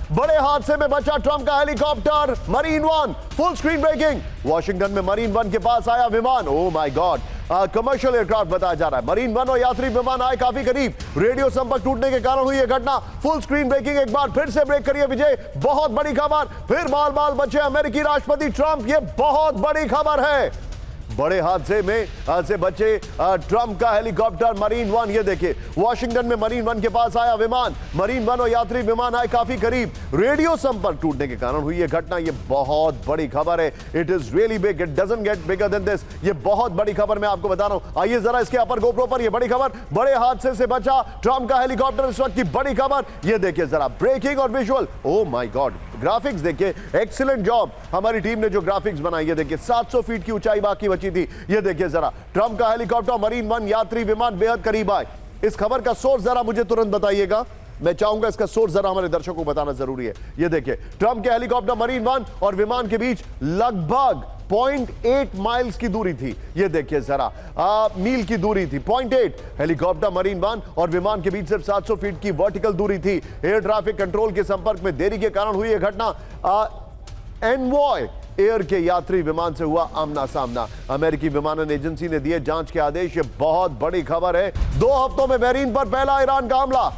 बड़े हादसे में बचा ट्रंप का helicopter Marine One, full screen breaking. Washington में मरीन वन के पास आया विमान। Oh my god, commercial aircraft बताया जा रहा है। मरीन वन और यात्री विमान आए काफी करीब। रेडियो संपर्क टूटने के कारण हुई यह घटना। फुल स्क्रीन ब्रेकिंग, एक बार फिर से ब्रेक करिए विजय, बहुत बड़ी खबर। फिर बाल बाल बचे अमेरिकी राष्ट्रपति ट्रंप, यह बहुत बड़ी खबर है। बड़े हादसे में से बचे ट्रंप का हेलीकॉप्टर मरीन वन। ये देखिए, वॉशिंगटन में मरीन वन के पास आया विमान। मरीन वन और यात्री विमान आए काफी करीब। रेडियो संपर्क टूटने के कारण हुई यह घटना। यह बहुत बड़ी खबर है। It is really big, it doesn't get bigger than this. यह बहुत बड़ी खबर मैं आपको बता रहा हूं। आइए जरा इसके अपर गोप्रो पर यह बड़ी खबर, बड़े हादसे से बचा ट्रंप का हेलीकॉप्टर, इस वक्त की बड़ी खबर। यह देखिए जरा ब्रेकिंग और visual. Oh my God, graphics देखिए, एक्सीलेंट जॉब हमारी टीम ने जो ग्राफिक्स बनाई। ये देखिए 700 फीट की ऊंचाई बाकी बची थी। ये देखिए जरा, ट्रंप का हेलीकॉप्टर मरीन वन यात्री विमान बेहद करीब आए। इस खबर का सोर्स जरा मुझे तुरंत बताइएगा, मैं चाहूंगा इसका सोर्स जरा हमारे दर्शकों को बताना जरूरी है। ये देखिए, ट्रंप के हेलीकॉप्टर मरीन वन और विमान के बीच लगभग 0.8 माइल्स की दूरी थी। ये देखिए जरा, मील की दूरी थी, 0.8। हेलीकॉप्टर मरीन वन और विमान के बीच सिर्फ 700 फीट की वर्टिकल दूरी थी। एयर ट्रैफिक कंट्रोल के संपर्क में देरी के कारण हुई यह घटना। एनवॉय एयर के यात्री विमान से हुआ आमना सामना। अमेरिकी विमानन एजेंसी ने दिए जांच के आदेश। ये बहुत बड़ी खबर है। 2 हफ्तों में बहरीन पर पहला ईरान का हमला।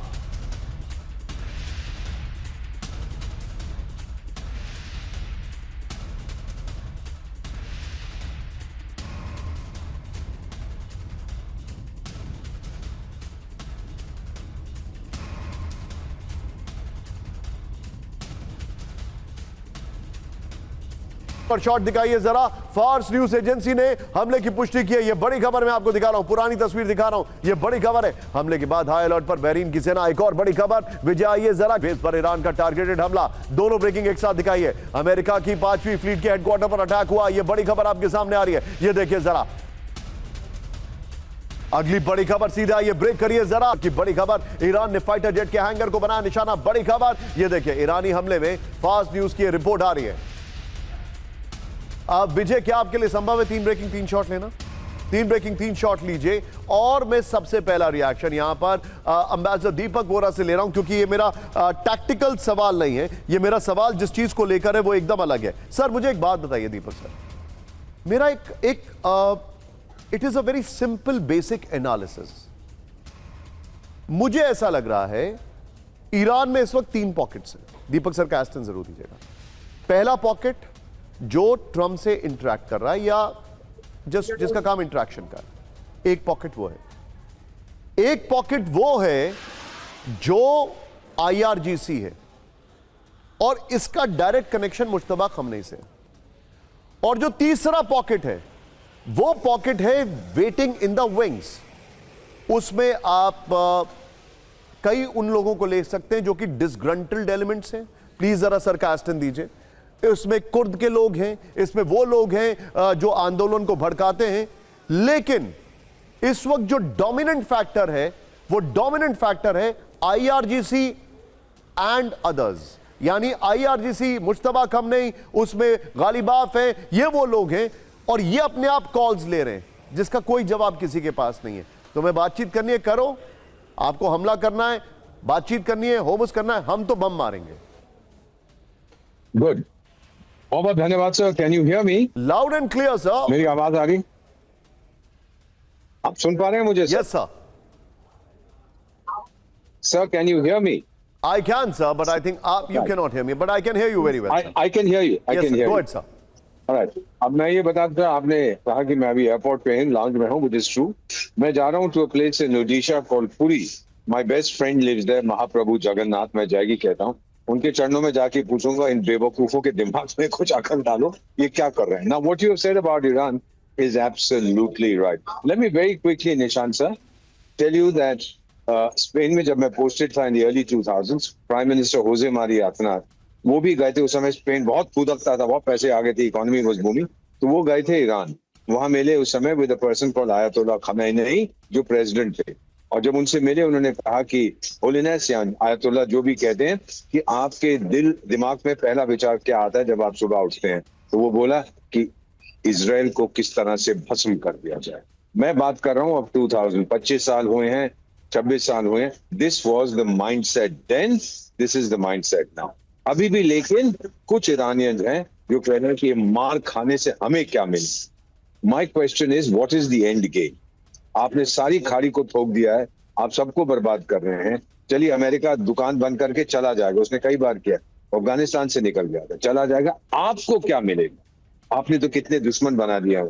पर शॉट दिखाइए जरा, फार्स न्यूज एजेंसी ने हमले की पुष्टि की है। यह बड़ी खबर मैं आपको दिखा रहा हूं, पुरानी तस्वीर दिखा रहा हूं। यह बड़ी खबर है। हमले के बाद हाई अलर्ट पर बहरीन की सेना। एक और बड़ी खबर विजय, आइए जरा, बेस पर ईरान का टारगेटेड हमला। दोनों ब्रेकिंग एक साथ दिखाइए। अमेरिका की 5वीं फ्लीट के हेडक्वार्टर पर अटैक हुआ। यह बड़ी खबर आपके सामने आ रही है। यह देखिए जरा, अगली बड़ी खबर सीधे आइए, ब्रेक करिए जरा की बड़ी खबर। ईरान ने फाइटर जेट के हैंगर को बनाया निशाना। बड़ी खबर, यह देखिए, ईरानी हमले में फास्ट न्यूज की रिपोर्ट आ रही है। विजय, क्या आपके लिए संभव है 3 ब्रेकिंग 3 शॉट लेना? 3 ब्रेकिंग 3 शॉट लीजिए। और मैं सबसे पहला रिएक्शन यहां पर अंबेसडर दीपक वोरा से ले रहा हूं, क्योंकि ये मेरा टैक्टिकल सवाल नहीं है। ये मेरा सवाल जिस चीज को लेकर है वो एकदम अलग है। सर मुझे एक बात बताइए दीपक सर, मेरा it is a very simple basic analysis. मुझे ऐसा लग रहा है ईरान में इस वक्त 3 पॉकेट्स हैं। दीपक सर का एस्टन जरूर दीजिएगा। पहला पॉकेट जो ट्रंप से इंटरैक्ट कर रहा है या जिसका काम इंटरैक्शन का है, एक पॉकेट वो है। एक पॉकेट वो है जो आईआरजीसी है और इसका डायरेक्ट कनेक्शन मुश्तबा खमनेई से। और जो तीसरा पॉकेट है वो पॉकेट है वेटिंग इन द विंग्स। उसमें आप कई उन लोगों को ले सकते हैं जो कि डिसग्रंटल्ड एलिमेंट्स हैं। प्लीज जरा सर का एस्टन दीजिए। इसमें कुर्द के लोग हैं, इसमें वो लोग हैं जो आंदोलन को भड़काते हैं। लेकिन इस वक्त जो डोमिनेंट फैक्टर है वो डोमिनेंट फैक्टर है आईआरजीसी एंड अदर्स। यानी आईआरजीसी, मुश्तबा खमनेई, उसमें गालिबाफ है, ये वो लोग हैं और ये अपने आप कॉल्स ले रहे हैं जिसका कोई जवाब किसी के पास नहीं है। तुम्हें बातचीत करनी है करो, आपको हमला करना है, बातचीत करनी है, होमस करना है, हम तो बम मारेंगे। गुड, बहुत बहुत धन्यवाद sir. Can you hear me? Loud and clear sir. मेरी आवाज आ रही? आप सुन पा रहे हैं मुझे? Yes sir. Sir can you hear me? I can sir, but I think you cannot hear me, but I can hear you very well. I can hear you. I yes, can hear go you. ahead sir. Alright. अब मैं ये बता दूं, आपने कहा कि मैं अभी एयरपोर्ट पे हूँ, लाउंज में हूँ, which is true. मैं जा रहा हूँ to a place in Odisha called Puri. My best friend lives there, महाप्रभु जगन्नाथ, मैं जाएगी कहता हूँ। उनके चरणों में जाके पूछूंगा, इन बेवकूफों के दिमाग में कुछ अकल डालो, ये क्या कर रहे हैं? Now what you have said about Iran is absolutely right. Let me very quickly, Nishant sir, tell you that Spain में जब मैं पोस्टेड था in the early 2000s, prime minister Jose Maria Aznar, वो भी गए थे। उस समय स्पेन बहुत फूदकता था, बहुत पैसे आ गए थे, इकोनॉमी वाज बूमिंग, तो वो गए थे ईरान। वहां मिले उस समय with a person called Ayatollah Khamenei, जो प्रेसिडेंट थे। और जब उनसे मिले, उन्होंने कहा कि होलिनेस या आयतुल्लाह जो भी कहते हैं कि आपके दिमाग में पहला विचार क्या आता है जब आप सुबह उठते हैं? तो वो बोला कि इजराइल को किस तरह से भस्म कर दिया जाए। मैं बात कर रहा हूँ अब 25 साल हुए हैं, 26 साल हुए हैं। This was the mindset then, this is the mindset now. अभी भी, लेकिन कुछ ईरानियंस हैं जो कह रहे हैं कि ये मार खाने से हमें क्या मिले। My question is what is the end game? आपने सारी खाड़ी को ठोक दिया है, आप सबको बर्बाद कर रहे हैं। चलिए अमेरिका दुकान बंद करके चला जाएगा, उसने कई बार किया, अफगानिस्तान से निकल जाएगा, चला जाएगा, आपको क्या मिलेगा? आपने तो कितने दुश्मन बना दिया,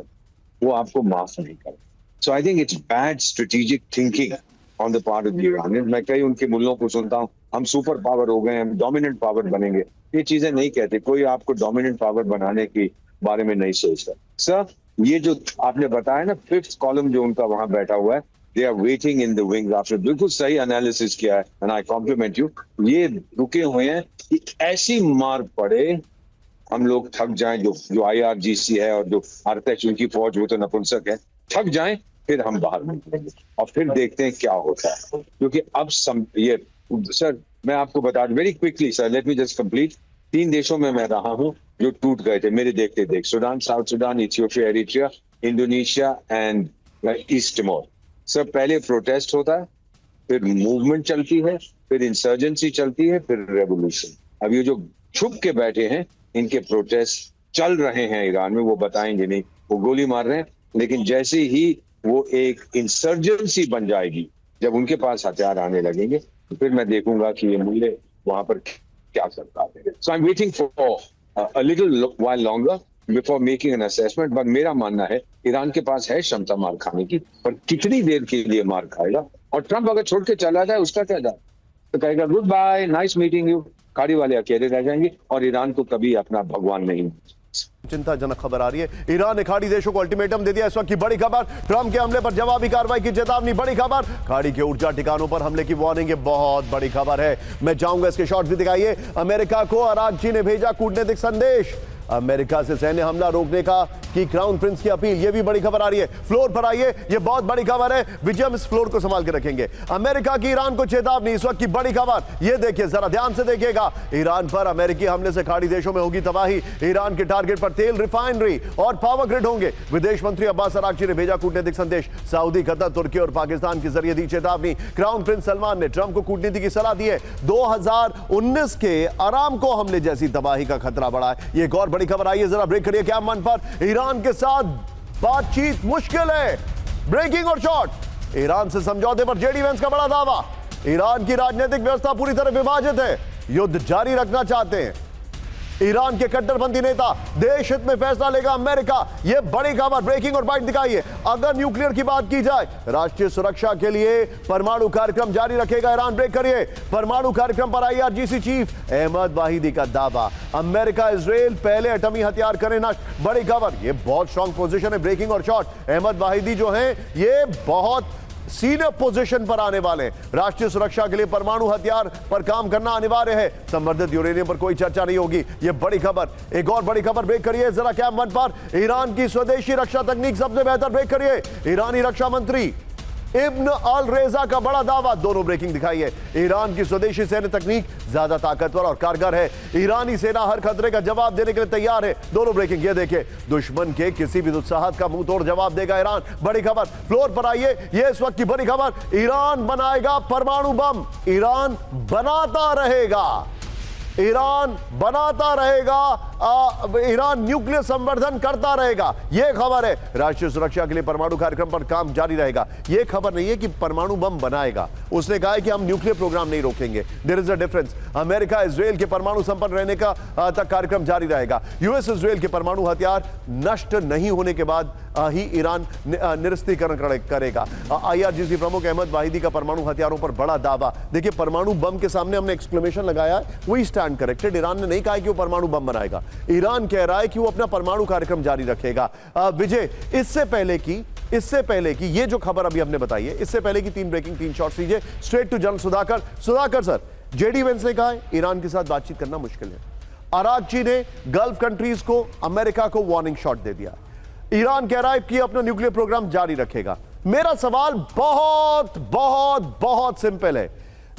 वो आपको माफ नहीं कर। So I think it's bad strategic thinking on the part of the Iranians. मैं कई उनके मुल्लों को सुनता हूँ, हम सुपर पावर हो गए, हम डोमिनेंट पावर बनेंगे। ये चीजें नहीं कहते, कोई आपको डोमिनेंट पावर बनाने के बारे में नहीं सोचता। सर, ये जो आपने बताया ना, फिफ्थ कॉलम जो उनका वहां बैठा हुआ है, they are waiting in the wings. आपने बिल्कुल सही एनालिसिस किया है, एंड आई कॉम्प्लीमेंट यू। ये रुके हुए हैं कि ऐसी मार पड़े हम लोग थक जाएं, जो IRGC है और जो आरपेक्स उनकी फौज, वो तो नपुंसक है, थक जाएं, फिर हम बाहर निकलेंगे और फिर देखते हैं क्या होता है। क्योंकि अब ये सर, मैं आपको बता दूं very quickly sir, let me just complete. 3 देशों में मैं रहा हूं जो टूट गए थे मेरे देखते देख, Sudan, south Sudan, Ethiopia, Eritrea, Indonesia and east Timor. Sir, पहले प्रोटेस्ट होता है, फिर मूवमेंट चलती है, फिर इंसर्जेंसी चलती है, फिर रेवोल्यूशन। अब ये जो छुप के बैठे हैं, इनके प्रोटेस्ट चल रहे हैं ईरान में, वो बताएंगे नहीं, वो गोली मार रहे हैं। लेकिन जैसे ही वो एक इंसर्जेंसी बन जाएगी, जब उनके पास हथियार आने लगेंगे, तो फिर मैं देखूंगा कि ये मुल्ले वहां पर क्या करता है। So I am waiting for a little while longer before making an assessment. But मेरा मानना है ईरान के पास है क्षमता मार खाने की, पर कितनी देर के लिए मार खाएगा? और ट्रंप अगर छोड़ के चला जाए, उसका क्या जाए? तो कहेगा goodbye, nice meeting you, खाड़ी वाले अकेले रह जाएंगे और ईरान को कभी अपना भगवान नहीं। चिंताजनक खबर आ रही है, ईरान ने खाड़ी देशों को अल्टीमेटम दे दिया। इस वक्त की बड़ी खबर, ट्रंप के हमले पर जवाबी कार्रवाई की चेतावनी। बड़ी खबर, खाड़ी के ऊर्जा ठिकानों पर हमले की वार्निंग। बहुत बड़ी खबर है, मैं चाहूंगा इसके शॉट्स भी दिखाइए। अमेरिका को अरागची ने भेजा कूटनीतिक संदेश, अमेरिका से सैन्य हमला रोकने का की क्राउन प्रिंस की अपील। यह भी बड़ी खबर आ रही है। फ्लोर पर आइए, यह बहुत बड़ी खबर है, विजयम इस फ्लोर को संभाल के रखेंगे। अमेरिका की ईरान को चेतावनी, इस वक्त की बड़ी खबर, यह देखिए, जरा ध्यान से देखिएगा। ईरान पर अमेरिकी हमले से खाड़ी देशों में होगी तबाही। ईरान के टारगेट पर तेल रिफाइनरी और पावर ग्रिड होंगे। विदेश मंत्री अब्बास अरागची ने भेजा कूटनीतिक संदेश। सऊदी, कतर, तुर्की और पाकिस्तान के जरिए दी चेतावनी। क्राउन प्रिंस सलमान ने ट्रंप को कूटनीति की सलाह दी है। 2019 के अरामको हमले जैसी तबाही का खतरा बढ़ा है। यह एक और बड़ी खबर आई है, जरा ब्रेक करिए कैम वन पर। ईरान के साथ बातचीत मुश्किल है, ब्रेकिंग और शॉर्ट। ईरान से समझौते पर जेडी वेंस का बड़ा दावा। ईरान की राजनीतिक व्यवस्था पूरी तरह विभाजित है, युद्ध जारी रखना चाहते हैं ईरान के कट्टरपंथी नेता। देश हित में फैसला लेगा अमेरिका, यह बड़ी खबर, ब्रेकिंग और बाइट दिखाइए। अगर न्यूक्लियर की बात की जाए, राष्ट्रीय सुरक्षा के लिए परमाणु कार्यक्रम जारी रखेगा ईरान। ब्रेक करिए, परमाणु कार्यक्रम पर IRGC चीफ अहमद वाहिदी का दावा। अमेरिका इजराइल पहले एटमी हथियार करे नष्ट। बड़ी खबर, यह बहुत स्ट्रांग पोजीशन है। ब्रेकिंग और शॉर्ट, अहमद वाहिदी जो हैं, ये बहुत सीनियर पोजीशन पर आने वाले हैं। राष्ट्रीय सुरक्षा के लिए परमाणु हथियार पर काम करना अनिवार्य है। संवर्धित यूरेनियम पर कोई चर्चा नहीं होगी, यह बड़ी खबर। एक और बड़ी खबर, ब्रेक करिए जरा कैम वन पर। ईरान की स्वदेशी रक्षा तकनीक सबसे बेहतर। ब्रेक करिए, ईरानी रक्षा मंत्री इब्न अल रेजा का बड़ा दावा। दोनों ब्रेकिंग दिखाइए। ईरान की स्वदेशी सैन्य तकनीक ज्यादा ताकतवर और कारगर है। ईरानी सेना हर खतरे का जवाब देने के लिए तैयार है। दोनों ब्रेकिंग, ये देखिए, दुश्मन के किसी भी दुस्साहत का मुंह तोड़ जवाब देगा ईरान। बड़ी खबर, फ्लोर पर आइए, ये इस वक्त की बड़ी खबर। ईरान बनाएगा परमाणु बम, ईरान बनाता रहेगा, ईरान बनाता रहेगा, ईरान न्यूक्लियर संवर्धन करता रहेगा। यह खबर है। राष्ट्रीय सुरक्षा के लिए परमाणु कार्यक्रम पर काम जारी रहेगा। यह खबर नहीं है कि परमाणु बम बनाएगा, उसने कहा है कि हम न्यूक्लियर प्रोग्राम नहीं रोकेंगे। There is a difference. America Israel के परमाणु संपन्न रहने का तक कार्यक्रम जारी रहेगा। यूएस इजराइल के परमाणु हथियार नष्ट नहीं होने के बाद ही ईरान निरस्तीकरण करेगा। IRGC प्रमुख अहमद वाहिदी का परमाणु हथियारों पर बड़ा दावा। देखिए, परमाणु बम के सामने हमने एक्सक्लेमेशन लगाया है, वी स्टैंड करेक्टेड। ईरान ने नहीं कहा कि वो परमाणु बम बनाएगा, ईरान कह रहा है कि वो अपना परमाणु कार्यक्रम जारी रखेगा। विजय, इससे पहले कि ये जो खबर अभी हमने बताई है, इससे पहले की 3 ब्रेकिंग 3 शॉर्ट्स लीजिए। Straight to general Sudhakar. Sudhakar sir, JD Vance ने कहा है ईरान के साथ बातचीत करना मुश्किल है। अरागची ने गल्फ कंट्रीज को, अमेरिका को वार्निंग शॉट दे दिया। ईरान कह रहा है कि अपना न्यूक्लियर प्रोग्राम जारी रखेगा। मेरा सवाल बहुत बहुत बहुत सिंपल है।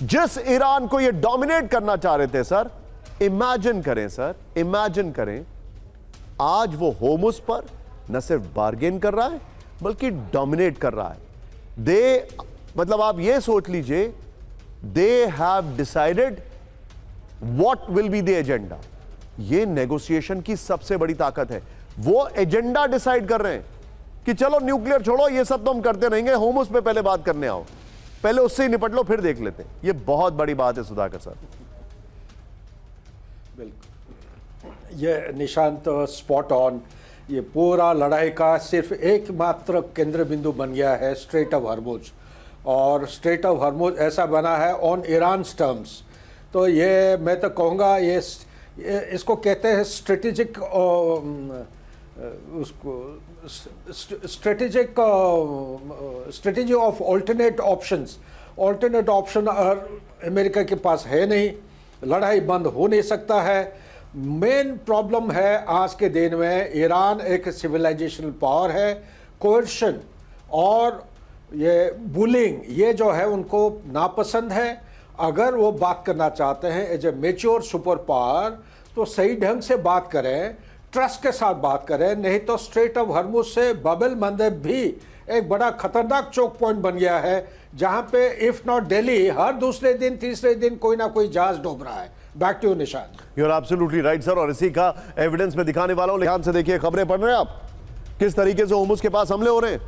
जिस ईरान को ये डोमिनेट करना चाह रहे थे सर, इमेजिन करें सर, इमेजिन करें, आज वो होमुस पर न सिर्फ बार्गेन कर रहा है बल्कि डोमिनेट कर रहा है। मतलब आप ये सोच लीजिए, they have decided what will be the agenda. ये नेगोशिएशन की सबसे बड़ी ताकत है, वो एजेंडा डिसाइड कर रहे हैं कि चलो न्यूक्लियर छोड़ो, ये सब तो हम करते रहेंगे, होमस पे पहले बात करने आओ, पहले उससे ही निपट लो, फिर देख लेते हैं। ये बहुत बड़ी बात है सुधाकर सर। बिल्कुल, ये निशांत स्पॉट ऑन। ये पूरा लड़ाई का सिर्फ एकमात्र केंद्र बिंदु बन गया है स्ट्रेट ऑफ हॉर्मुज, और स्ट्रेट ऑफ हॉर्मुज ऐसा बना है ऑन ईरान टर्म्स। तो ये मैं तो कहूँगा ये इसको कहते हैं स्ट्रेटेजिक, उसको strategy of alternate options. Alternate option America के पास है नहीं, लड़ाई बंद हो नहीं सकता है। मेन प्रॉब्लम है आज के दिन में, ईरान एक सिविलाइजेशनल पावर है, कोर्शन और ये बुलिंग ये जो है उनको नापसंद है। अगर वो बात करना चाहते हैं as a mature superpower तो सही ढंग से बात करें, ट्रस्ट के साथ बात करें, नहीं तो स्ट्रेट ऑफ हॉर्मुज से बाब मंदेब भी एक बड़ा खतरनाक चौक पॉइंट बन गया है, जहां पे इफ नॉट दिल्ली हर दूसरे दिन तीसरे दिन कोई ना कोई जहाज डूब रहा है। Back to Nishan. You are absolutely right sir, और इसी का एविडेंस में दिखाने वाला हूं। ध्यान से देखिए, खबरें पढ़ रहे हैं आप, किस तरीके से होमस के पास हमले हो रहे हैं।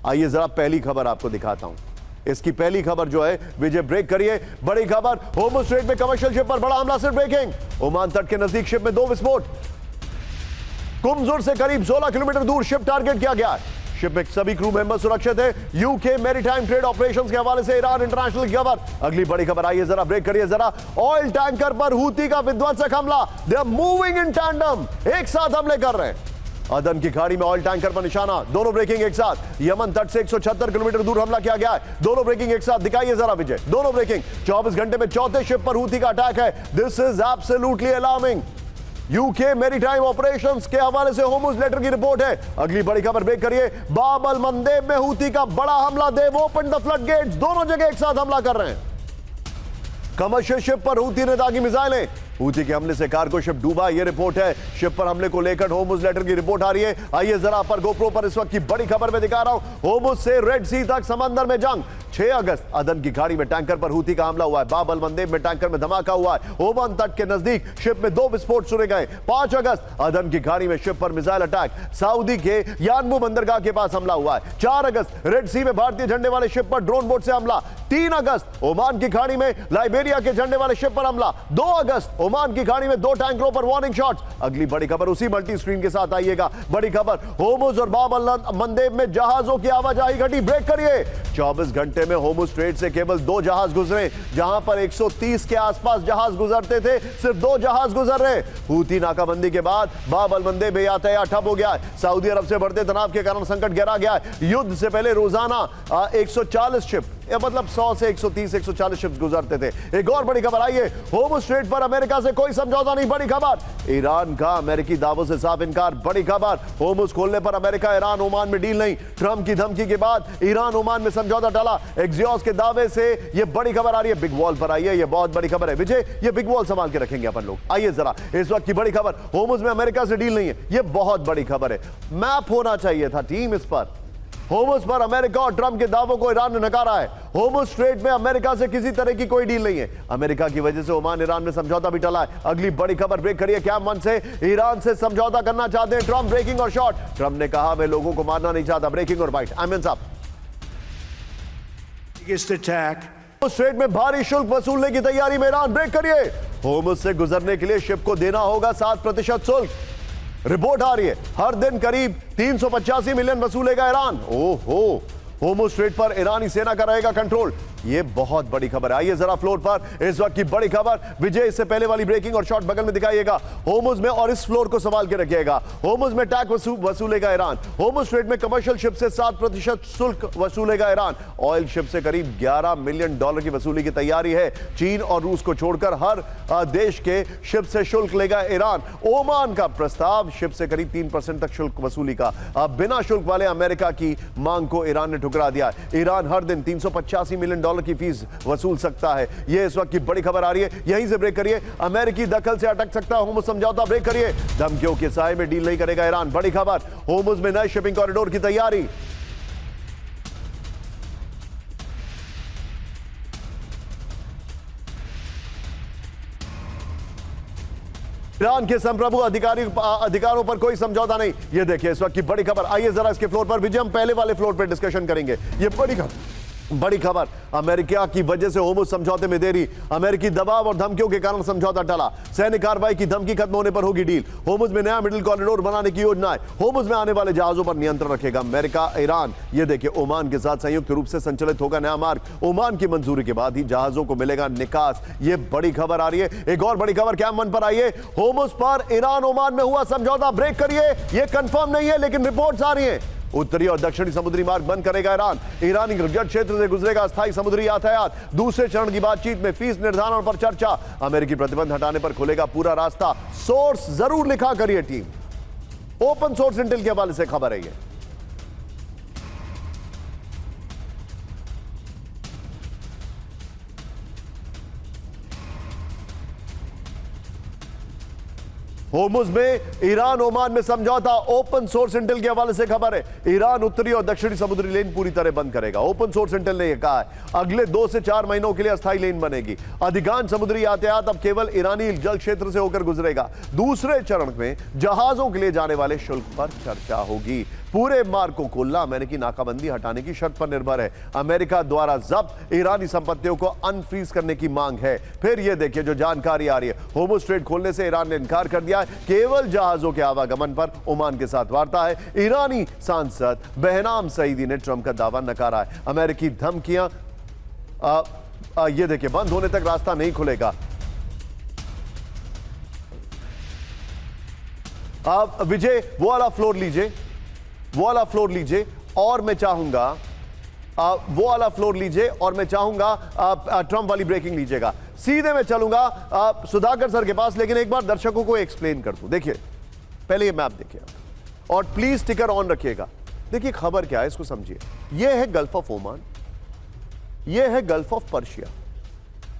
आइए जरा पहली खबर आपको दिखाता हूं। इसकी पहली खबर जो है, विजय ब्रेक करिए, बड़ी खबर, होमस स्ट्रेट में कमर्शियल शिप पर बड़ा हमला, सिर्फ ब्रेकिंग। ओमान तट के नजदीक शिप में 2 विस्फोट। कुमजुर से करीब 16 किलोमीटर दूर शिप टारगेट किया गया है। शिप में सभी क्रू मेंबर सुरक्षित है। यूके मैरीटाइम ट्रेड ऑपरेशंस के हवाले से ईरान इंटरनेशनल की खबर। अगली बड़ी खबर, आइए जरा ब्रेक करिए जरा, ऑयल टैंकर पर हूती का विध्वंसक हमला। They are moving in tandem, एक साथ हमले कर रहे हैं। अदन की खाड़ी में ऑयल टैंकर पर निशाना, दोनों ब्रेकिंग एक साथ। यमन तट से 176 किलोमीटर दूर हमला किया गया है, दोनों ब्रेकिंग एक साथ। दिखाइए जरा विजय, दोनों ब्रेकिंग। 24 घंटे में चौथे शिप पर हूती का अटैक है। This is absolutely alarming. UK maritime operations के हवाले से होमस लेटर की रिपोर्ट है। अगली बड़ी खबर ब्रेक करिए, बाब अल मंदेब में हूती का बड़ा हमला। देव ओपन द फ्लड गेट्स, दोनों जगह एक साथ हमला कर रहे हैं। कमर्शियल शिप पर हूती ने दागी मिसाइलें। हूती के हमले से कार्गो शिप डूबा, यह रिपोर्ट है। शिप पर हमले को लेकर होमस लेटर की रिपोर्ट आ रही है। आइए जरा पर गोप्रो पर इस वक्त की बड़ी खबर में दिखा रहा हूं। होमस से रेड सी तक समंदर में जंग। 6 अगस्त अदन की खाड़ी में टैंकर पर हूती का हमला हुआ है। बाब अल मंदेब में टैंकर में धमाका हुआ है। ओमान तट के नजदीक शिप में 2 विस्फोट सुने गए। 5 अगस्त अदन की खाड़ी में शिप पर मिसाइल अटैक। सऊदी के यानबू बंदरगाह के पास हमला हुआ है। 4 अगस्त रेड सी में भारतीय झंडे वाले शिप पर ड्रोन बोट से हमला। 3 अगस्त ओमान की खाड़ी में लाइबेरिया के झंडे वाले शिप पर हमला। 2 अगस्त ओमान की खाड़ी में 2 टैंकरों पर वार्निंग शॉट्स। अगली बड़ी खबर उसी मल्टी स्क्रीन के साथ आइएगा। बड़ी खबर, होमस और बाब अल मंदेब में जहाजों की आवाजाही घटी। ब्रेक करिए, 24 घंटे में होमस स्ट्रेट से केवल 2 जहाज गुजरे, जहां पर 130 के आसपास जहाज गुजरते थे, सिर्फ 2 जहाज गुजर रहे। हूती नाकाबंदी के बाद बाब अल मंदेब में यातायात ठप हो गया है। सऊदी अरब से बढ़ते तनाव के कारण संकट गहरा गया है। युद्ध से पहले रोजाना 140 शिप, मतलब 100 से 130 140 शिप्स गुजरते थे। एक और बड़ी खबर, आइए, होमस स्ट्रेट पर अमेरिका से कोई समझौता नहीं। बड़ी खबर, ईरान का अमेरिकी दावों से साफ इनकार। बड़ी खबर, होमस खोलने पर अमेरिका ईरान ओमान में डील नहीं। ट्रंप की धमकी के बाद ईरान ओमान में समझौता टला। एक्सियोस के दावे से यह बड़ी खबर आ रही है। बिग वॉल पर आइए, यह बहुत बड़ी खबर है। विजय, यह बिग वॉल संभाल के रखेंगे अपन लोग। आइए जरा इस वक्त की बड़ी खबर, होमस में अमेरिका से डील नहीं है। यह बहुत बड़ी खबर है। मैप होना चाहिए था टीम इस पर। होमस पर अमेरिका और ट्रंप के दावों को ईरान ने नकारा है। होमस स्ट्रेट में अमेरिका से किसी तरह की कोई डील नहीं है। अमेरिका की वजह से ओमान ईरान में समझौता भी टला है। अगली बड़ी खबर ब्रेक करिए, क्या मन से ईरान से समझौता करना चाहते हैं ट्रंप। ब्रेकिंग और शॉर्ट, ट्रंप ने कहा मैं लोगों को मारना नहीं चाहता। ब्रेकिंग और बाइट, आमिन साहब। स्ट्रेट में भारी शुल्क वसूलने की तैयारी में ईरान। ब्रेक करिए, होमस से गुजरने के लिए शिप को देना होगा 7% शुल्क। रिपोर्ट आ रही है, हर दिन करीब 385 मिलियन वसूलेगा ईरान। ओहो, होमस स्ट्रेट पर ईरानी सेना का रहेगा कंट्रोल। ये बहुत बड़ी खबर है। आइए जरा फ्लोर पर इस वक्त की बड़ी खबर। विजय, इससे पहले वाली ब्रेकिंग और शॉर्ट बगल में दिखाइएगा। होमस में और इस फ्लोर को संभाल के रखिएगा। होमस में टैक्स वसूलेगा ईरान। होमस स्ट्रेट में कमर्शियल शिप से 7% शुल्क वसूलेगा ईरान। ऑयल शिप से करीब $11 मिलियन की वसूली की तैयारी है। चीन और रूस को छोड़कर हर देश के शिप से शुल्क लेगा ईरान। ओमान का प्रस्ताव शिप से करीब 3% तक शुल्क वसूली का। बिना शुल्क वाले अमेरिका की मांग को ईरान ने ठुकरा दिया। ईरान हर दिन 385 मिलियन की फीस वसूल सकता है। यह इस वक्त की बड़ी खबर आ रही है। यहीं से ब्रेक करिए, अमेरिकी दखल से अटक सकता है होमस समझौता। ब्रेक करिए, धमकियों के साए में डील नहीं करेगा ईरान। बड़ी खबर, होमस में नए शिपिंग कॉरिडोर की तैयारी। ईरान के संप्रभु अधिकारों पर कोई समझौता नहीं। ये देखिए इस वक्त की बड़ी खबर। आइए जरा इसके फ्लोर पर विजय, हम पहले वाले फ्लोर पर डिस्कशन करेंगे। ये बड़ी खबर अमेरिका की वजह से होर्मुज समझौते में देरी, अमेरिकी दबाव और धमकियों के कारण समझौता टला, सैन्य कार्रवाई की धमकी खत्म होने पर होगी डील, होर्मुज में नया मिडिल कॉरिडोर बनाने की योजना है, होर्मुज में आने वाले जहाजों पर नियंत्रण रखेगा अमेरिका। ईरान ये देखिए ओमान के साथ संयुक्त रूप से संचालित होगा नया मार्ग, ओमान की मंजूरी के बाद ही जहाजों को मिलेगा निकास। ये बड़ी खबर आ रही है। एक और बड़ी खबर क्या मन पर आई है, होर्मुज पर ईरान ओमान में हुआ समझौता ब्रेक करिए, ये कंफर्म नहीं है लेकिन रिपोर्ट्स आ रही है। उत्तरी और दक्षिणी समुद्री मार्ग बंद करेगा ईरान, ईरानी गिरगिट क्षेत्र से गुजरेगा अस्थायी समुद्री यातायात। दूसरे चरण की बातचीत में फीस निर्धारण पर चर्चा, अमेरिकी प्रतिबंध हटाने पर खुलेगा पूरा रास्ता। सोर्स जरूर लिखा करिए टीम, ओपन सोर्स इंटेल के हवाले से खबर है ये। होर्मुज में ईरान ओमान में समझौता, ओपन सोर्स इंटेल के हवाले से खबर है। ईरान उत्तरी और दक्षिणी समुद्री लेन पूरी तरह बंद करेगा। ओपन सोर्स इंटेल ने यह कहा है अगले 2 से 4 महीनों के लिए अस्थायी लेन बनेगी। अधिकांश समुद्री यातायात अब केवल ईरानी जल क्षेत्र से होकर गुजरेगा। दूसरे चरण में जहाजों के लिए जाने वाले शुल्क पर चर्चा होगी। पूरे मार्ग को खोलना अमेरिकी नाकाबंदी हटाने की शर्त पर निर्भर है। अमेरिका द्वारा जब्त ईरानी संपत्तियों को अनफ्रीज करने की मांग है। फिर यह देखिए जो जानकारी आ रही है, होर्मुज स्ट्रेट खोलने से ईरान ने इनकार कर दिया है, केवल जहाजों के आवागमन पर ओमान के साथ वार्ता है। ईरानी सांसद बहनाम सईदी ने ट्रंप का दावा नकारा है। अमेरिकी धमकियां ये देखिए बंद होने तक रास्ता नहीं खुलेगा। आप विजय वो वाला फ्लोर लीजिए, वो वाला फ्लोर लीजिए और मैं चाहूंगा वो वाला फ्लोर लीजिए और मैं चाहूंगा ट्रंप वाली ब्रेकिंग लीजिएगा। सीधे मैं चलूंगा सुधाकर सर के पास, लेकिन एक बार दर्शकों को एक्सप्लेन कर दूं। देखिए पहले ये मैप देखिए और प्लीज स्टिकर ऑन रखिएगा। देखिए खबर क्या है इसको समझिए। ये है गल्फ ऑफ ओमान, ये है गल्फ ऑफ पर्शिया,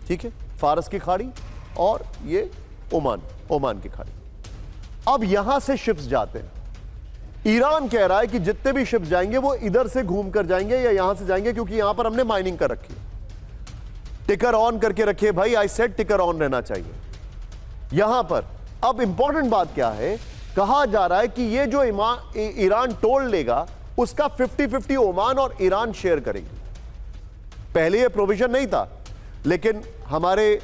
ठीक है, फारस की खाड़ी, और ये ओमान की खाड़ी। अब यहां से शिप्स जाते हैं। ईरान कह रहा है कि जितने भी शिप्स जाएंगे वो इधर से घूम कर जाएंगे या यहां से जाएंगे, क्योंकि यहां पर हमने माइनिंग कर रखी है। टिकर ऑन करके रखिए भाई, आई सेड टिकर ऑन रहना चाहिए यहां पर। अब इंपॉर्टेंट बात क्या है, कहा जा रहा है कि ये जो ईरान टोल लेगा उसका 50-50 ओमान और ईरान शेयर करेंगे। पहले ये प्रोविजन नहीं था, लेकिन हमारे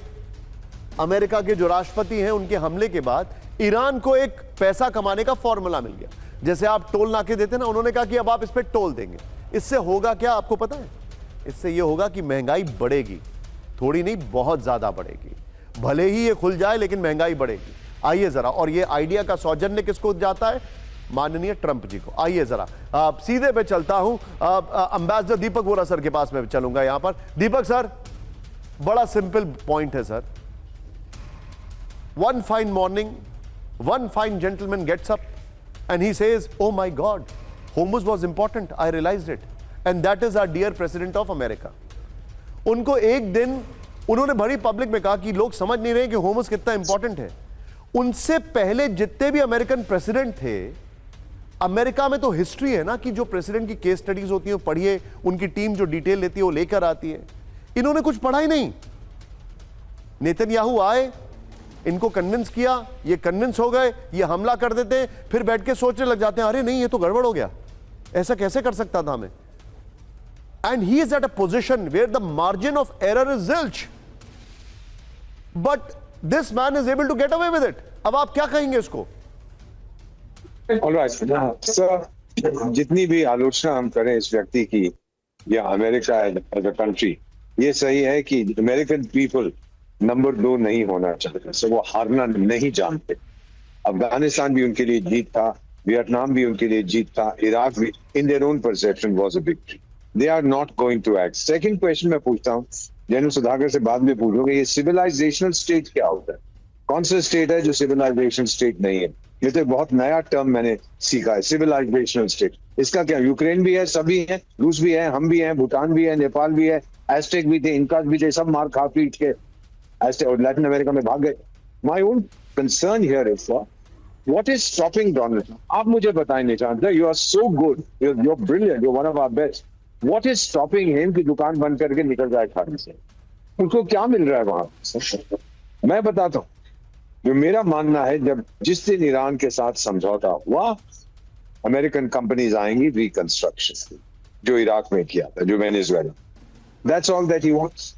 अमेरिका के जो राष्ट्रपति हैं उनके हमले के बाद ईरान को एक पैसा कमाने का फॉर्मूला मिल गया। जैसे आप टोल नाके देते ना, उन्होंने कहा कि अब आप इस पे टोल देंगे। इससे होगा क्या आपको पता है? इससे यह होगा कि महंगाई बढ़ेगी, थोड़ी नहीं बहुत ज्यादा बढ़ेगी। भले ही ये खुल जाए लेकिन महंगाई बढ़ेगी। आइए जरा, और ये आइडिया का सौजन्य किसको जाता है? माननीय ट्रंप जी को। आइए जरा सीधे पे चलता हूं, अंबेसडर दीपक वोरा सर के पास में चलूंगा यहां पर। दीपक सर, बड़ा सिंपल पॉइंट है sir. One fine morning, one fine gentleman gets up and he says, oh my God, Hormuz was important, I realized it, and that is our dear president of America. उनको एक दिन उन्होंने बड़ी public में कहा कि लोग समझ नहीं रहे कि होर्मुज कितना इंपॉर्टेंट है। उनसे पहले जितने भी अमेरिकन प्रेसिडेंट थे, अमेरिका में तो हिस्ट्री है ना कि जो प्रेसिडेंट की केस स्टडीज होती है पढ़िए, उनकी टीम जो डिटेल लेती है वो लेकर आती है। इन्होंने कुछ पढ़ा ही नहीं। नेतन्याहू आए, इनको कन्विंस किया, ये कन्विंस हो गए, ये हमला कर देते हैं, फिर बैठ के सोचने लग जाते हैं अरे नहीं ये तो गड़बड़ हो गया, ऐसा कैसे कर सकता था मैं। And he is at a position where the margin of error is zilch, but this man is able to get away with it. अब आप क्या कहेंगे इसको? ऑलराइट सर, जितनी भी आलोचना हम करें इस व्यक्ति की या अमेरिका एज अ कंट्री, ये सही है कि अमेरिकन पीपल नंबर 2 नहीं होना चाहते, सो वो हारना नहीं जानते। अफगानिस्तान भी उनके लिए जीत था, वियतनाम भी उनके लिए जीत था, इराक भी in their own perception was a victory. They are not going to act. Second question मैं पूछता हूँ, जैन सुधाकर से बाद में पूछूंगा, ये सिविलाइजेशनल स्टेट क्या होता है? कौन सा स्टेट है जो सिविलाइजेशन स्टेट नहीं है? ये तो बहुत नया टर्म मैंने सीखा है, सिविलाइजेशनल स्टेट। इसका क्या? यूक्रेन भी है, सभी है, रूस भी है, हम भी हैं, भूटान भी है, नेपाल भी है, एस्टेक भी थे, इनका भी थे, सब मार खा पीट के और लैटिन अमेरिका में भाग गए। My own concern here is what is stopping Donald? आप मुझे बताएं Nishant, you are so good, you are brilliant, you are one of our best. What is stopping him कि दुकान बंद करके निकल जाए खाने से? उनको क्या मिल रहा है वहां? मैं बताता हूं, जो मेरा मानना है, जब जिस दिन ईरान के साथ समझौता हुआ, अमेरिकन कंपनीज आएंगी रिकंस्ट्रक्शन, जो इराक में किया था, जो Venezuela, that's all that he wants.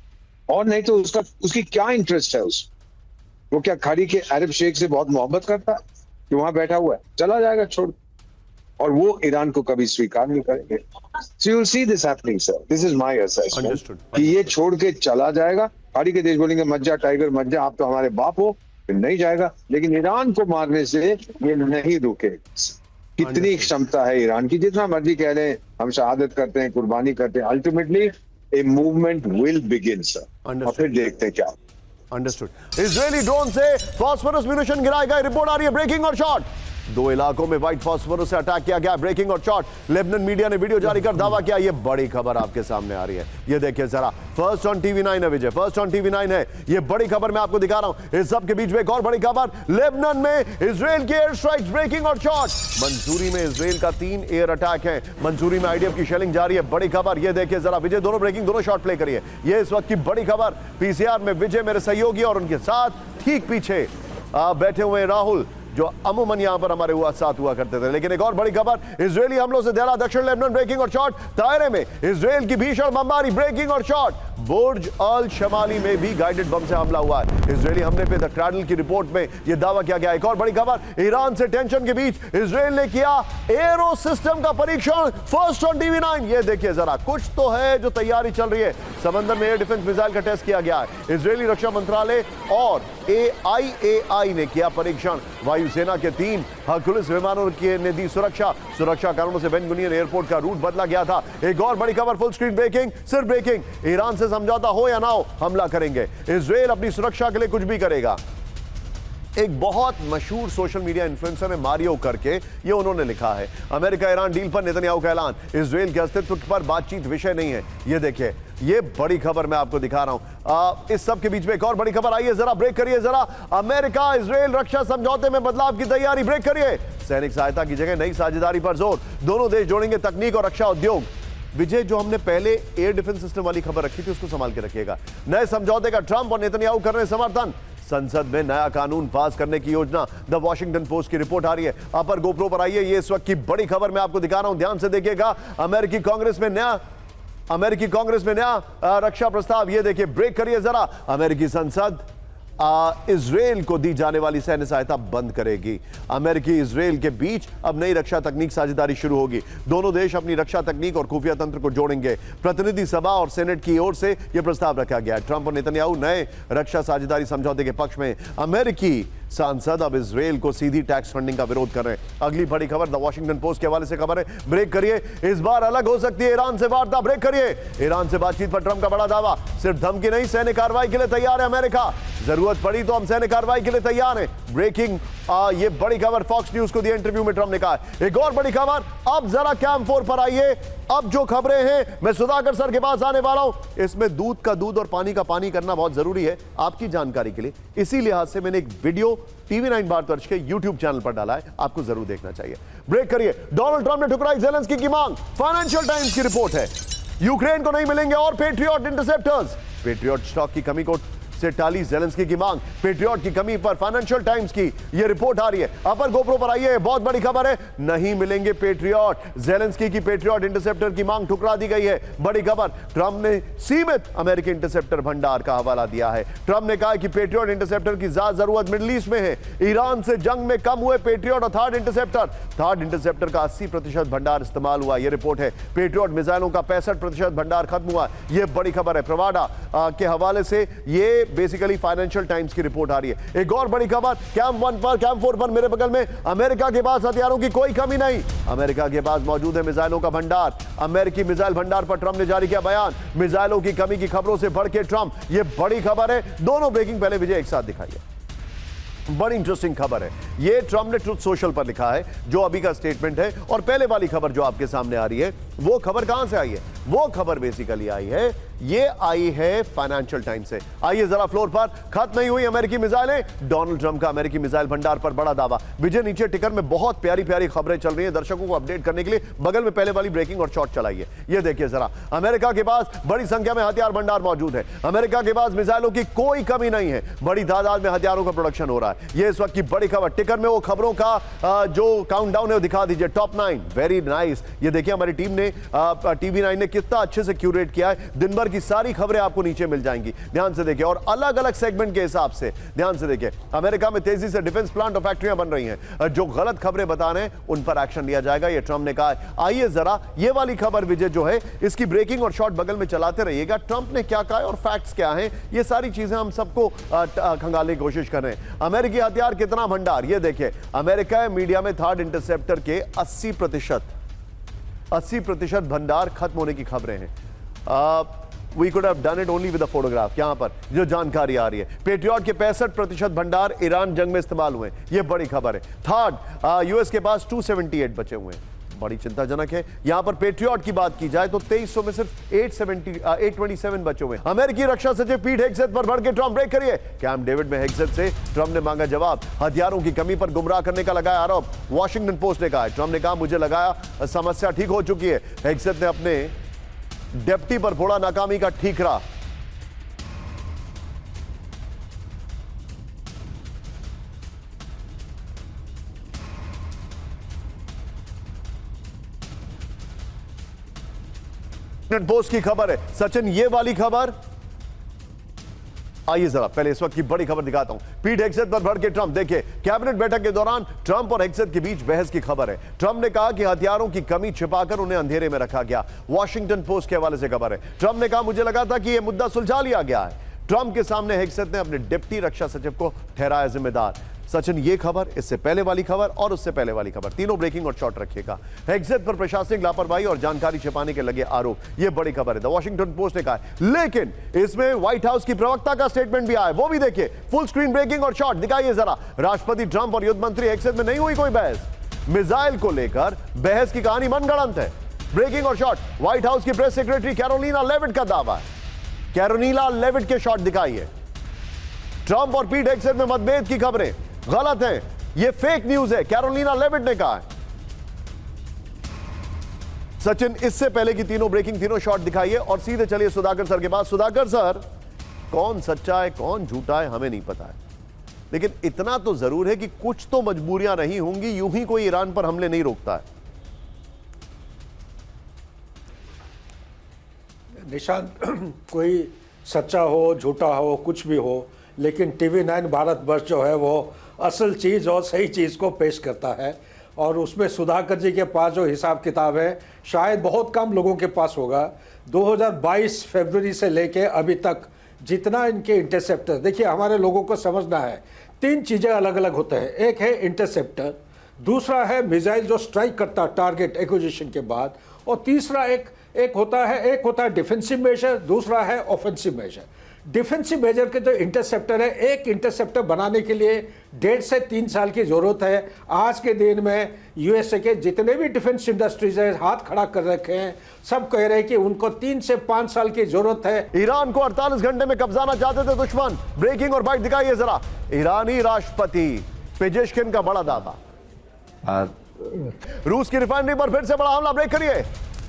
और नहीं तो उसकी क्या इंटरेस्ट है वो क्या खाड़ी के अरब शेख से बहुत मोहब्बत करता है कि वहां बैठा हुआ है, चला जाएगा छोड़, और वो ईरान को कभी स्वीकार नहीं करेंगे। So you'll see this happening, sir. This is my assessment. Understood. कि ये छोड़ के चला जाएगा, खाड़ी के देश बोलेंगे मत जा टाइगर मत जा, आप तो हमारे बाप हो, फिर नहीं जाएगा। लेकिन ईरान को मारने से ये नहीं रुके। कितनी क्षमता है ईरान की, जितना मर्जी कह रहे हैं हम शहादत करते हैं, कुर्बानी करते हैं, ultimately a movement will begin sir, और फिर देखते हैं क्या। अंडरस्टूड। इजरायली ड्रोन से फास्फोरस म्यूनिशन गिराया गया, रिपोर्ट आ रही है, ब्रेकिंग और शॉट। दो इलाकों में व्हाइट फास्फोरस से अटैक किया गया, ब्रेकिंग और शॉट। लेबनान मीडिया ने वीडियो जारी कर दावा किया। ये बड़ी खबर आपके सामने आ रही है, ये देखिए जरा, फर्स्ट ऑन टीवी 9 है विजय, फर्स्ट ऑन टीवी 9 है। ये बड़ी खबर मैं आपको दिखा रहा हूं। इस सब के बीच में एक और बड़ी खबर, लेबनान में इजराइल के एयर स्ट्राइक्स, ब्रेकिंग और शॉट। मंसूरी में इजराइल का 3 एयर अटैक है, मंसूरी में आईडीएफ की शेलिंग जारी है, बड़ी खबर। ये देखिए जरा विजय, दोनों ब्रेकिंग, दोनों शॉट प्ले करिए। ये इस वक्त की बड़ी खबर। पीसीआर में विजय मेरे सहयोगी और उनके साथ ठीक पीछे बैठे हुए राहुल, जो अमूमन यहां पर हमारे साथ हुआ करते थे। लेकिन एक और बड़ी खबर, इजरायली हमलों से देरा, दक्षिण लेबनान, ब्रेकिंग और शॉट। दायरे में इजरायल की भीषण बमबारी, ब्रेकिंग और शॉट। बुर्ज अल शमाली में भी गाइडेड बम से हमला हुआ है। इजरायली हमले पे द क्रैडल की रिपोर्ट में यह दावा किया गया। एक और बड़ी खबर, ईरान से टेंशन के बीच इजरायल ने किया एरो सिस्टम का परीक्षण, फर्स्ट ऑन टीवी 9। ये देखिए जरा, कुछ तो है जो तैयारी चल रही है। समंदर में एयर डिफेंस मिसाइल का टेस्ट किया गया है। इजरायली रक्षा मंत्रालय और AIAI ने किया परीक्षण। वायुसेना के 3 हरकुलिस विमानों ने दी सुरक्षा कारणों से बेन गुनियन एयरपोर्ट का रूट बदला गया था। एक और बड़ी खबर, फुल स्क्रीन ब्रेकिंग, सिर्फ ब्रेकिंग, ईरान से समझौता हो या ना हो, हमला करेंगे। इजरायल अपनी सुरक्षा के लिए कुछ भी करेगा। एक बहुत मशहूर सोशल मीडिया इन्फ्लुएंसर है मारियो करके, ये उन्होंने लिखा है, अमेरिका ईरान डील पर नेतन्याहू का ऐलान, इजरायल के अस्तित्व पर बातचीत विषय नहीं है। ये देखिए, ये बड़ी खबर मैं आपको दिखा रहा हूं। इस सब के बीच में एक और बड़ी खबर आई है, जरा ब्रेक करिए जरा। अमेरिका इजरायल रक्षा समझौते में बदलाव की तैयारी, ब्रेक करिए। सैनिक सहायता की जगह नई साझेदारी पर जोर, दोनों देश जोड़ेंगे तकनीक और रक्षा उद्योग। विजय, जो हमने पहले एयर डिफेंस सिस्टम वाली खबर रखी थी उसको संभाल के रखिएगा। नए समझौते का ट्रंप और नेतन्याहू कर रहे हैं समर्थन, संसद में नया कानून पास करने की योजना। द वॉशिंगटन पोस्ट की रिपोर्ट आ रही है, अपर गोप्रो पर आई है। ये इस वक्त की बड़ी खबर मैं आपको दिखा रहा हूं, ध्यान से देखिएगा। अमेरिकी कांग्रेस में नया रक्षा प्रस्ताव। ये देखिए, ब्रेक करिए जरा। अमेरिकी संसद इजरायल को दी जाने वाली सैन्य सहायता बंद करेगी। अमेरिकी इजरायल के बीच अब नई रक्षा तकनीक साझेदारी शुरू होगी। दोनों देश अपनी रक्षा तकनीक और खुफिया तंत्र को जोड़ेंगे। प्रतिनिधि सभा और सेनेट की ओर से यह प्रस्ताव रखा गया है। ट्रंप और नेतन्याहू नए रक्षा साझेदारी समझौते के पक्ष में। अमेरिकी सांसद अब इजरायल को सीधी टैक्स फंडिंग का विरोध कर रहे हैं। अगली बड़ी खबर द वॉशिंगटन पोस्ट के हवाले से खबर है, ब्रेक करिए। इस बार अलग हो सकती है ईरान से वार्ता, ब्रेक करिए। ईरान से बातचीत पर ट्रंप का बड़ा दावा, सिर्फ धमकी नहीं, सैन्य कार्रवाई के लिए तैयार है अमेरिका। जरूरत पड़ी तो हम सैन्य कार्रवाई के लिए तैयार हैं। ब्रेकिंग, ये बड़ी खबर फॉक्स न्यूज को दिए इंटरव्यू में ट्रंप ने कहा। एक और बड़ी खबर, अब जरा कैंप 4 पर आइए। अब जो खबरें हैं, मैं सुधाकर सर के पास आने वाला हूं। इसमें दूध का दूध और पानी का पानी करना बहुत जरूरी है आपकी जानकारी के लिए। इसी लिहाज से मैंने एक वीडियो टीवी 9 भारत वर्ष के यूट्यूब चैनल पर डाला है, आपको जरूर देखना चाहिए। ब्रेक करिए। डोनाल्ड ट्रंप ने ठुकराई ज़ेलेंस्की की मांग, फाइनेंशियल टाइम्स की रिपोर्ट है। यूक्रेन को नहीं मिलेंगे और पेट्रियट इंटरसेप्टर्स, पेट्रियट स्टॉक की कमी को से टाली ज़ेलेंस्की की मांग। पेट्रियट की कमी पर फाइनेंशियल टाइम्स की यह रिपोर्ट आ रही है। अपर गोप्रो पर आई है, बहुत बड़ी खबर है, नहीं मिलेंगे पेट्रियट। ज़ेलेंस्की की पेट्रियट इंटरसेप्टर की मांग ठुकरा दी गई है। बड़ी खबर, ट्रंप ने सीमित अमेरिकी इंटरसेप्टर भंडार का हवाला दिया है। ट्रंप ने कहा कि पेट्रियट इंटरसेप्टर की ज्यादा जरूरत मिडिल ईस्ट में है। ईरान से जंग में कम हुए पेट्रियट और थर्ड इंटरसेप्टर का 80% भंडार इस्तेमाल हुआ, यह रिपोर्ट है। पेट्रियट मिसाइलों का 65% भंडार खत्म हुआ, यह बड़ी खबर है। प्रवाडा के हवाले से यह बेसिकली फाइनेंशियल टाइम्स की रिपोर्ट आ रही है। एक और बड़ी खबर, कैंप 1 पर, कैंप 4 पर मेरे बगल में, अमेरिका के पास हथियारों की कोई कमी नहीं, अमेरिका के पास मौजूद है मिसाइलों का भंडार। अमेरिकी मिसाइल भंडार पर ट्रंप ने जारी किया बयान, मिसाइलों की कमी की खबरों से बढ़ के ट्रंप, यह बड़ी खबर है। दोनों ब्रेकिंग पहले विजय एक साथ दिखाइए, बड़ी इंटरेस्टिंग खबर है। ये ट्रंप ने ट्रुथ सोशल पर लिखा है, जो अभी का स्टेटमेंट है। और पहले वाली खबर जो आपके सामने आ रही है, वो खबर कहां से आई है? वो खबर बेसिकली आई है ये आई है फाइनेंशियल टाइम्स से। आइए जरा फ्लोर पर। खत्म नहीं हुई अमेरिकी मिसाइलें, डोनाल्ड ट्रंप का अमेरिकी मिसाइल भंडार पर बड़ा दावा। विजय नीचे टिकर में बहुत प्यारी प्यारी खबरें चल रही हैं दर्शकों को अपडेट करने के लिए। बगल में पहले वाली ब्रेकिंग और शॉट चलाइए। ये देखिए जरा, अमेरिका के पास बड़ी संख्या में हथियार भंडार मौजूद है। अमेरिका के पास मिसाइलों की कोई कमी नहीं है, बड़ी तादाद में हथियारों का प्रोडक्शन हो रहा है। ये इस वक्त की बड़ी खबर। टिकर में वो खबरों का जो काउंटडाउन है वो दिखा दीजिए। Top 9, very nice. ये देखिए हमारी टीम ने, TV9 ने कितना अच्छे से क्यूरेट किया है। दिन भर की सारी खबरें आपको नीचे मिल जाएंगी, ध्यान से देखिए, और अलग अलग सेगमेंट के हिसाब से ध्यान से देखिए। अमेरिका में तेजी से डिफेंस प्लांट और फैक्ट्रियां बन रही हैं। जो गलत खबरें बता रहे हैं उन पर एक्शन लिया जाएगा, ये ट्रंप ने कहा है। आइए जरा ये वाली खबर विजय जो है, इसकी ब्रेकिंग और शॉर्ट बगल में चलाते रहिएगा। ट्रंप ने क्या कहा है और फैक्ट्स क्या हैं, ये सारी चीजें हम सबको खंगालने की कोशिश कर रहे हैं। अमेरिकी हथियार कितना भंडार, ये देखिए। अमेरिका मीडिया में थर्ड इंटरसेप्टर के 80% भंडार खत्म होने की खबरें हैं। We could have done it only with a photograph. यहां पर जो जानकारी आ रही है, पेट्रियट के 65% भंडार ईरान जंग में इस्तेमाल हुए, ये बड़ी खबर है। थर्ड, यूएस के पास 278 बचे हुए हैं, बड़ी चिंताजनक है। यहां पर पेट्रियट की बात की जाए तो 2300 में सिर्फ 827 बचे हुए हैं। अमेरिकी रक्षा सचिव पीट हेगसेथ पर भड़के ट्रंप। ब्रेक करिए। कैंप डेविड में हेगसेथ से ट्रंप ने मांगा जवाब। हथियारों की कमी पर गुमराह करने का लगाया आरोप। वॉशिंगटन पोस्ट ने कहा है, ट्रंप ने कहा मुझे लगाया समस्या ठीक हो चुकी है। हेगसेथ ने अपने डेप्टी पर फोड़ा नाकामी का ठीकरा। पोस्ट की खबर है सचिन, ये वाली खबर। आइए जरा पहले इस वक्त की बड़ी खबर दिखाता हूं। पीट हेगसेथ पर भड़के ट्रंप। देखिए, कैबिनेट बैठक के दौरान ट्रंप और हेगसेथ के बीच बहस की खबर है। ट्रंप ने कहा कि हथियारों की कमी छिपाकर उन्हें अंधेरे में रखा गया। वॉशिंगटन पोस्ट के हवाले से खबर है। ट्रंप ने कहा मुझे लगा था कि यह मुद्दा सुलझा लिया गया है। ट्रंप के सामने हेगसेथ ने अपने डिप्टी रक्षा सचिव को ठहराया जिम्मेदार। सचिन, ये खबर, इससे पहले वाली खबर और उससे पहले वाली खबर, तीनों ब्रेकिंग और शॉर्ट रखिएगा। हेगसेथ पर प्रशासनिक लापरवाही और जानकारी छिपाने के लगे आरोप, ये बड़ी खबर है। द वॉशिंगटन पोस्ट ने कहा है। लेकिन इसमें व्हाइट हाउस की प्रवक्ता का स्टेटमेंट भी आया, वो भी देखिए। फुल स्क्रीन ब्रेकिंग और शॉर्ट दिखाइए जरा। राष्ट्रपति ट्रंप और युद्ध मंत्री हेगसेथ में नहीं हुई कोई बहस। मिसाइल को लेकर बहस की कहानी मनगढ़ंत है। ब्रेकिंग और शॉर्ट, व्हाइट हाउस की प्रेस सेक्रेटरी कैरोलिना लेविट का दावा है। कैरोलिना लेविट के शॉट दिखाइए। ट्रंप और पीट हेगसेथ में मतभेद की खबरें गलत हैं, ये फेक न्यूज है, कैरोलिना लेविट ने कहा है। सचिन, इससे पहले की तीनों ब्रेकिंग, तीनों शॉट दिखाइए और सीधे चलिए सुधाकर सर के पास। सुधाकर सर, कौन सच्चा है कौन झूठा है हमें नहीं पता है, लेकिन इतना तो जरूर है कि कुछ तो मजबूरियां रही होंगी, यूं ही कोई ईरान पर हमले नहीं रोकता है। निशांत, कोई सच्चा हो झूठा हो कुछ भी हो, लेकिन TV9 भारतवर्ष जो है वो असल चीज़ और सही चीज़ को पेश करता है। और उसमें सुधाकर जी के पास जो हिसाब किताब है शायद बहुत कम लोगों के पास होगा। 2022 फरवरी से लेके अभी तक जितना इनके इंटरसेप्टर, देखिए हमारे लोगों को समझना है 3 चीज़ें अलग अलग होते हैं। एक है इंटरसेप्टर, दूसरा है मिसाइल जो स्ट्राइक करता है टारगेट एक्विजिशन के बाद, और तीसरा एक होता है डिफेंसिव मेजर, दूसरा है ऑफेंसिव मेजर। डिफेंसिव मेजर के जो इंटरसेप्टर है, एक इंटरसेप्टर बनाने के लिए 1.5 से 3 साल की जरूरत है। आज के दिन में यूएसए के जितने भी डिफेंस इंडस्ट्रीज है हाथ खड़ा कर रखे हैं, सब कह रहे हैं कि उनको 3 से 5 साल की जरूरत है। ईरान को 48 घंटे में कब्जाना चाहते थे दुश्मन। ब्रेकिंग और बाइट दिखाइए जरा। ईरानी राष्ट्रपति पेजेश्किन का बड़ा दावा। रूस की रिफाइनरी पर फिर से बड़ा हमला। ब्रेक करिए।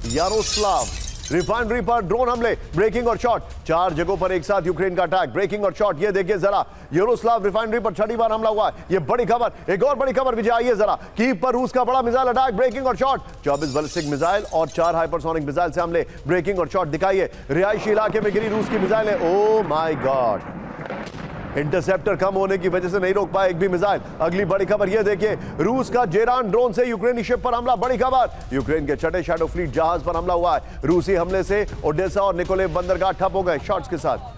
यारोस्लाव रिफाइनरी पर ड्रोन हमले। ब्रेकिंग और शॉट, 4 जगहों पर एक साथ यूक्रेन का अटैक। ब्रेकिंग और शॉट, ये देखिए जरा। यारोस्लाव रिफाइनरी पर 6ठी बार हमला हुआ है, ये बड़ी खबर। एक और बड़ी खबर विजय, आइए जरा। कीव पर रूस का बड़ा मिसाइल अटैक। ब्रेकिंग और शॉट, 24 बैलिस्टिक मिसाइल और 4 हाइपरसोनिक मिसाइल से हमले। ब्रेकिंग और शॉट दिखाइए। रिहायशी इलाके में गिरी रूस की मिसाइल है। ओ माय गॉड, इंटरसेप्टर कम होने की वजह से नहीं रोक पाए एक भी मिसाइल। अगली बड़ी खबर ये देखिए, रूस का जेरान ड्रोन से यूक्रेनी शिप पर हमला। बड़ी खबर, यूक्रेन के छठे शैडो फ्लीट जहाज पर हमला हुआ है। रूसी हमले से ओडेसा और निकोलेव बंदरगाह ठप हो गए। शॉट्स के साथ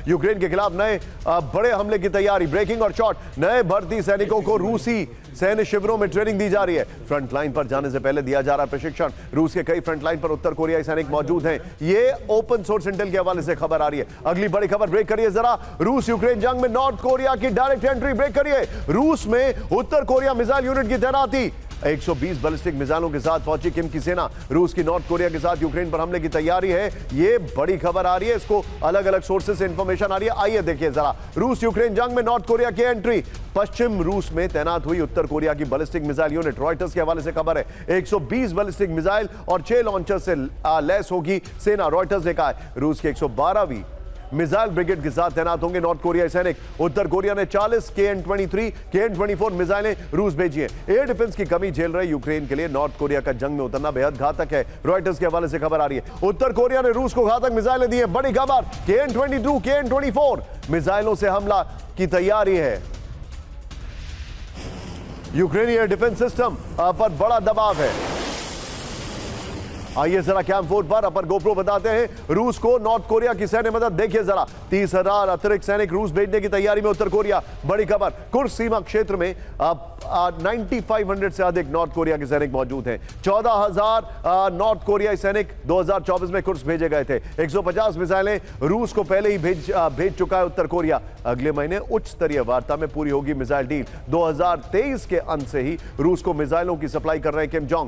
यूक्रेन के खिलाफ नए बड़े हमले की तैयारी। ब्रेकिंग और शॉट, नए भर्ती सैनिकों को रूसी सैन्य शिविरों में ट्रेनिंग दी जा रही है। फ्रंट लाइन पर जाने से पहले दिया जा रहा प्रशिक्षण। रूस के कई फ्रंट लाइन पर उत्तर कोरियाई सैनिक मौजूद हैं। ये ओपन सोर्स इंटेल के हवाले से खबर आ रही है। अगली बड़ी खबर, ब्रेक करिए जरा। रूस यूक्रेन जंग में नॉर्थ कोरिया की डायरेक्ट एंट्री। ब्रेक करिए। रूस में उत्तर कोरिया मिसाइल यूनिट की तैनाती। 120 बैलिस्टिक मिसाइलों के साथ पहुंची किम की सेना। रूस की नॉर्थ कोरिया के साथ यूक्रेन पर हमले की तैयारी है, ये बड़ी खबर आ रही है, इसको अलग अलग सोर्सेज से इंफॉर्मेशन आ रही है। आइए देखिए जरा, रूस यूक्रेन जंग में नॉर्थ कोरिया की एंट्री। पश्चिम रूस में तैनात हुई उत्तर कोरिया की बैलिस्टिक मिसाइल यूनिट। रॉयटर्स के हवाले से खबर है 120 बैलिस्टिक मिसाइल और 6 लॉन्चर से लैस होगी सेना। रॉयटर्स ने कहा है रूस के 112वीं मिसाइल ब्रिगेड के साथ तैनात होंगे नॉर्थ कोरियाई सैनिक। उत्तर कोरिया ने 40 KN-23, KN-24 मिसाइलें रूस भेजी हैं। एयर डिफेंस की कमी झेल रहे यूक्रेन के लिए नॉर्थ कोरिया का जंग में उतरना बेहद घातक है। रॉयटर्स के हवाले से खबर आ रही है उत्तर कोरिया ने रूस को घातक मिसाइलें दी हैं। बड़ी खबर, KN-22, KN-24 मिसाइलों से हमला की तैयारी है। यूक्रेनी एयर डिफेंस सिस्टम पर बड़ा दबाव है। आइए जरा कैंप 4 पर अपर गोप्रो बताते हैं रूस को नॉर्थ कोरिया की सैन्य मदद। देखिए जरा, 30,000 अतिरिक्त सैनिक रूस भेजने की तैयारी में उत्तर कोरिया। बड़ी खबर, कुर्स सीमा क्षेत्र में 9500 से अधिक नॉर्थ कोरिया के सैनिक मौजूद हैं। 14,000 नॉर्थ कोरियाई सैनिक 2024 में कुर्स भेजे गए थे। 150 मिसाइलें रूस को पहले ही भेज चुका है उत्तर कोरिया। अगले महीने उच्च स्तरीय वार्ता में पूरी होगी मिसाइल डील। 2023 के अंत से ही रूस को मिसाइलों की सप्लाई कर रहे हैं किम जोंग।